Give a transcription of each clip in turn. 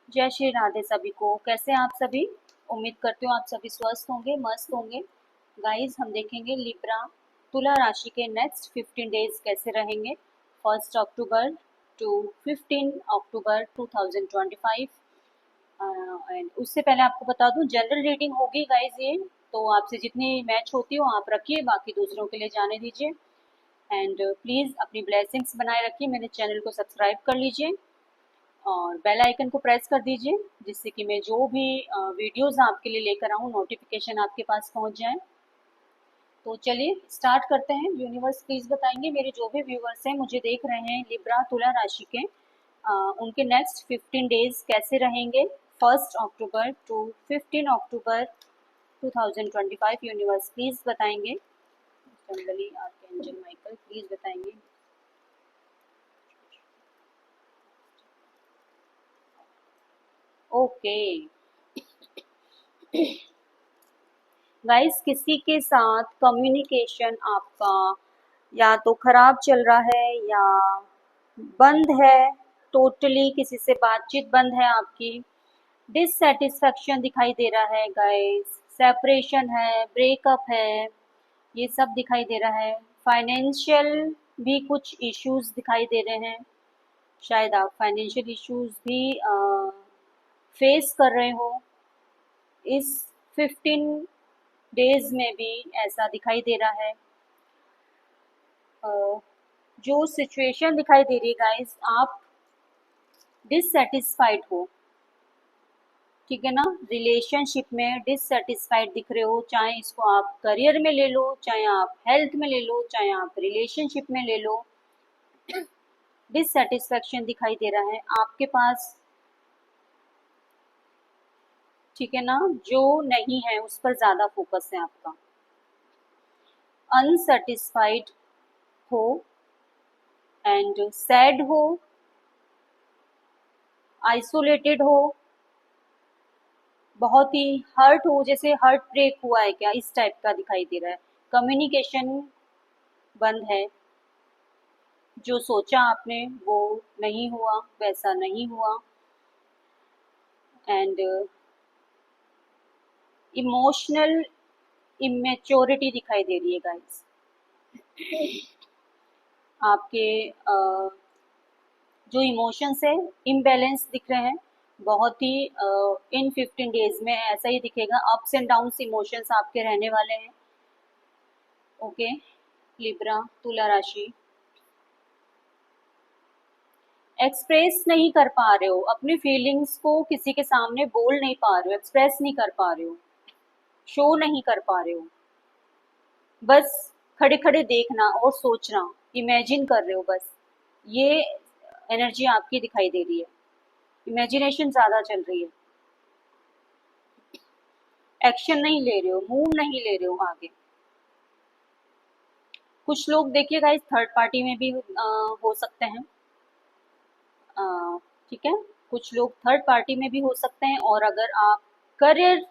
जय श्री राधे सभी को। कैसे हैं आप सभी? उम्मीद करती हूँ आप सभी स्वस्थ होंगे, मस्त होंगे। गाइस, हम देखेंगे लिब्रा तुला राशि के नेक्स्ट 15 डेज कैसे रहेंगे, 1 अक्टूबर टू 15 अक्टूबर 2025। एंड उससे पहले आपको बता दूं, जनरल रीडिंग होगी गाइस ये। तो आपसे जितनी मैच होती हो आप रखिए, बाकी दूसरों के लिए जाने दीजिए। एंड प्लीज़ अपनी ब्लेसिंग्स बनाए रखिए, मेरे चैनल को सब्सक्राइब कर लीजिए और बेल आइकन को प्रेस कर दीजिए, जिससे कि मैं जो भी वीडियोस आपके लिए लेकर आऊँ नोटिफिकेशन आपके पास पहुंच जाए। तो चलिए स्टार्ट करते हैं। यूनिवर्स प्लीज बताएंगे, मेरे जो भी व्यूवर्स हैं मुझे देख रहे हैं लिब्रा तुला राशि के, उनके नेक्स्ट 15 डेज कैसे रहेंगे, 1 अक्टूबर टू 15 अक्टूबर 2025। यूनिवर्स प्लीज बताएंगे। जनरली आर्कएंजल माइकल प्लीज बताएंगे। ओके गाइस, किसी के साथ कम्युनिकेशन आपका या तो खराब चल रहा है या बंद है, टोटली किसी से बातचीत बंद है आपकी। डिससेटिस्फेक्शन दिखाई दे रहा है गाइस, सेपरेशन है, ब्रेकअप है, ये सब दिखाई दे रहा है। फाइनेंशियल भी कुछ इश्यूज दिखाई दे रहे हैं, शायद आप फाइनेंशियल इश्यूज भी फेस कर रहे हो इस 15 डेज में भी, ऐसा दिखाई दे रहा है। जो सिचुएशन दिखाई दे रही है गाइस, आप डिससेटिस्फाइड हो, ठीक है ना। रिलेशनशिप में डिससेटिस्फाइड दिख रहे हो, चाहे इसको आप करियर में ले लो, चाहे आप हेल्थ में ले लो, चाहे आप रिलेशनशिप में ले लो। डिससेटिस्फेक्शन दिखाई दे रहा है आपके पास, ठीक है ना। जो नहीं है उस पर ज्यादा फोकस है आपका। अनसेटिस्फाइड हो एंड सैड हो, आइसोलेटेड हो, बहुत ही हर्ट हो, जैसे हर्ट ब्रेक हुआ है क्या, इस टाइप का दिखाई दे रहा है। कम्युनिकेशन बंद है, जो सोचा आपने वो नहीं हुआ, वैसा नहीं हुआ। एंड इमोशनल इमेच्योरिटी दिखाई दे रही है गाइस। आपके जो इमोशंस है इम्बैलेंस दिख रहे हैं, बहुत ही इन 15 डेज में ऐसा ही दिखेगा। अप्स एंड डाउन्स इमोशंस आपके रहने वाले हैं। ओके लिब्रा तुला राशि, एक्सप्रेस नहीं कर पा रहे हो अपनी फीलिंग्स को, किसी के सामने बोल नहीं पा रहे हो, एक्सप्रेस नहीं कर पा रहे हो, शो नहीं कर पा रहे हो। बस खड़े खड़े देखना और सोचना, इमेजिन कर रहे हो बस। ये एनर्जी आपकी दिखाई दे रही है। इमेजिनेशन ज्यादा चल रही है, एक्शन नहीं ले रहे हो, मूव नहीं ले रहे हो आगे। कुछ लोग देखिएगा इस थर्ड पार्टी में भी हो सकते हैं, ठीक है। कुछ लोग थर्ड पार्टी में भी हो सकते हैं। और अगर आप करियर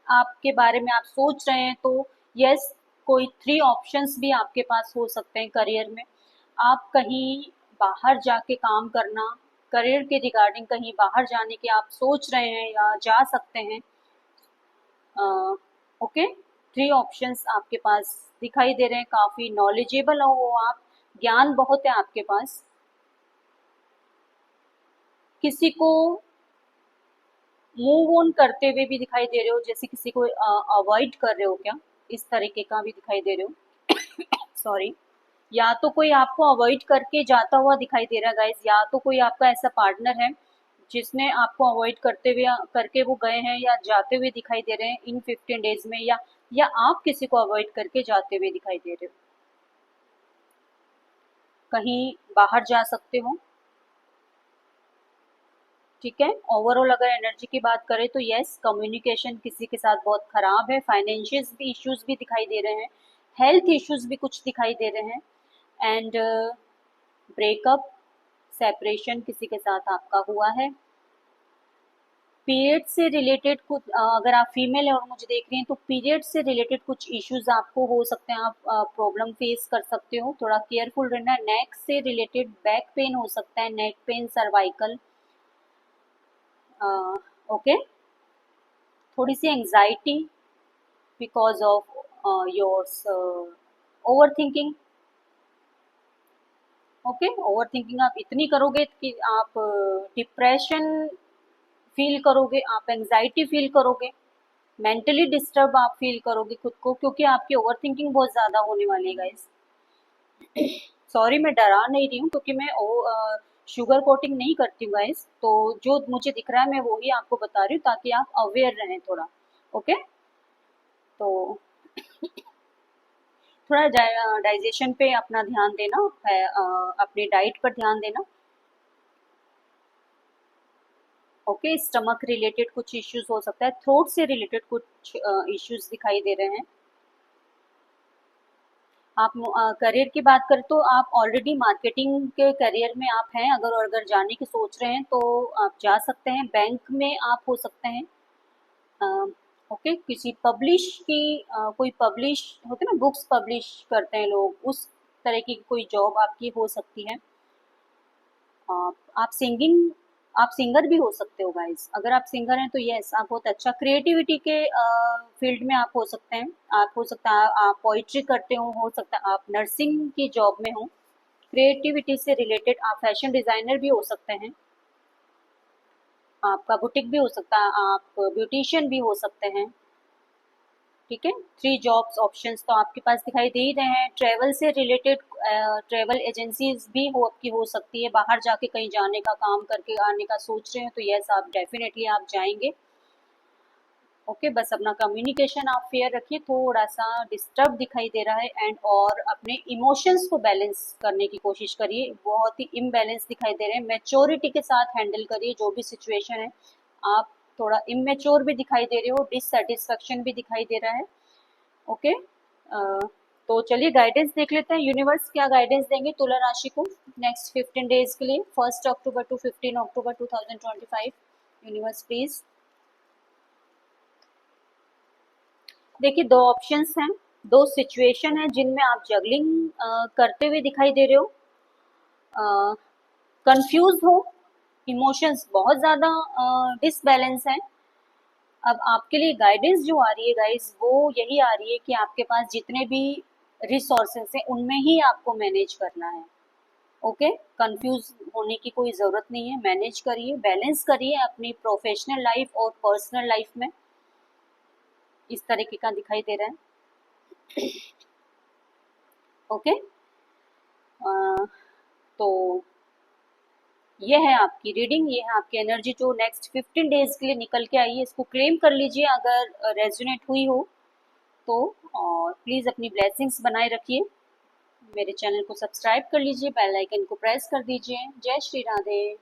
आपके बारे में आप सोच रहे हैं तो यस, कोई 3 ऑप्शंस भी आपके पास हो सकते हैं करियर में। आप कहीं बाहर जाके काम करना, करियर के रिगार्डिंग कहीं बाहर जाने की आप सोच रहे हैं या जा सकते हैं। ओके, 3 ऑप्शंस आपके पास दिखाई दे रहे हैं। काफी नॉलेजेबल हो आप, ज्ञान बहुत है आपके पास। किसी को मूव ऑन करते हुए भी दिखाई दे रहे हो, जैसे किसी को अवॉइड कर रहे हो क्या, इस तरीके का भी दिखाई दे रहे हो। सॉरी। या तो कोई आपको अवॉइड करके जाता हुआ दिखाई दे रहा है गाइस, या तो कोई आपका ऐसा पार्टनर है जिसने आपको अवॉइड करते हुए करके वो गए हैं या जाते हुए दिखाई दे रहे हैं इन 15 डेज में, या आप किसी को अवॉइड करके जाते हुए दिखाई दे रहे हो। कहीं बाहर जा सकते हो, ठीक है। ओवरऑल अगर एनर्जी की बात करें तो यस, कम्युनिकेशन किसी के साथ बहुत खराब है। फाइनेंशियल भी इश्यूज भी दिखाई दे रहे हैं, हेल्थ इश्यूज भी कुछ दिखाई दे रहे हैं। एंड ब्रेकअप, सेपरेशन किसी के साथ आपका हुआ है। पीरियड से रिलेटेड कुछ, अगर आप फीमेल है और मुझे देख रही हैं तो पीरियड से रिलेटेड कुछ इश्यूज आपको हो सकते हैं, आप प्रॉब्लम फेस कर सकते हो। थोड़ा केयरफुल रहना। नेक से रिलेटेड बैक पेन हो सकता है, नेक पेन, सर्वाइकल, ओके, थोड़ी सी anxiety because of yours overthinking. Okay, overthinking आप इतनी करोगे कि आप डिप्रेशन फील करोगे, आप एंजाइटी फील करोगे, मेंटली डिस्टर्ब आप फील करोगे खुद को, क्योंकि आपकी ओवर थिंकिंग बहुत ज़्यादा होने वाली है गाइस। सॉरी, मैं डरा नहीं रही हूँ, क्योंकि मैं शुगर कोटिंग नहीं करती हूँ गाइस, तो जो मुझे दिख रहा है मैं वही आपको बता रही हूँ, ताकि आप अवेयर रहें थोड़ा। ओके, तो थोड़ा डाइजेशन पे अपना ध्यान देना है, अपनी डाइट पर ध्यान देना। ओके, स्टमक रिलेटेड कुछ इश्यूज हो सकता है, थ्रोट से रिलेटेड कुछ इश्यूज दिखाई दे रहे हैं। आप करियर की बात करें तो आप ऑलरेडी मार्केटिंग के करियर में आप हैं, अगर जाने की सोच रहे हैं तो आप जा सकते हैं। बैंक में आप हो सकते हैं। ओके, किसी पब्लिश की कोई पब्लिश होते हैं ना, बुक्स पब्लिश करते हैं लोग, उस तरह की कोई जॉब आपकी हो सकती है। आप सिंगिंग, आप सिंगर भी हो सकते हो गाइस। अगर आप सिंगर हैं तो यस, आप बहुत अच्छा क्रिएटिविटी के फील्ड में आप हो सकते हैं। आप हो सकता है आप पोइट्री करते हो सकता है आप नर्सिंग की जॉब में हो, क्रिएटिविटी से रिलेटेड। आप फैशन डिजाइनर भी हो सकते हैं, आपका बुटीक भी हो सकता है, आप ब्यूटिशियन भी हो सकते हैं। ठीक है, 3 जॉब्स ऑप्शंस तो आपके पास दिखाई दे ही रहे हैं। ट्रेवल से रिलेटेड ट्रेवल एजेंसीज भी हो आपकी हो सकती है, बाहर जाके कहीं जाने का, काम करके आने का सोच रहे हैं तो यस, आप डेफिनेटली आप जाएंगे। ओके, बस अपना कम्युनिकेशन आप फेयर रखिए, थोड़ा सा डिस्टर्ब दिखाई दे रहा है एंड, और अपने इमोशंस को बैलेंस करने की कोशिश करिए, बहुत ही इम्बैलेंस दिखाई दे रहे हैं। मैच्योरिटी के साथ हैंडल करिए जो भी सिचुएशन है। आप थोड़ा इमेच्योर भी दिखाई दे रहे हो, डिससेटिस्फेक्शन भी दिखाई दे रहा है। ओके, तो चलिए गाइडेंस देख लेते हैं, यूनिवर्स क्या गाइडेंस देंगे तुला राशि को नेक्स्ट 15 डेज के लिए, 1 अक्टूबर टू 15 अक्टूबर 2025। Universe please. देखिए, 2 ऑप्शंस हैं, 2 सिचुएशन है जिनमें आप जगलिंग करते हुए दिखाई दे रहे हो, कंफ्यूज हो, इमोशंस बहुत ज़्यादा डिसबैलेंस हैं। अब आपके लिए गाइडेंस जो आ रही है गाइस, वो यही आ रही है कि आपके पास जितने भी रिसोर्सेस हैं उनमें ही आपको मैनेज करना है। ओके, कंफ्यूज होने की कोई ज़रूरत नहीं है, मैनेज करिए, बैलेंस करिए अपनी प्रोफेशनल लाइफ और पर्सनल लाइफ में। इस तरीके का दिखाई दे रहा है। ओके, तो ये है आपकी रीडिंग, ये है आपकी एनर्जी जो नेक्स्ट 15 डेज के लिए निकल के आई है। इसको क्लेम कर लीजिए अगर रेजोनेट हुई हो तो, और प्लीज़ अपनी ब्लेसिंग्स बनाए रखिए। मेरे चैनल को सब्सक्राइब कर लीजिए, बेल आइकन को प्रेस कर दीजिए। जय श्री राधे।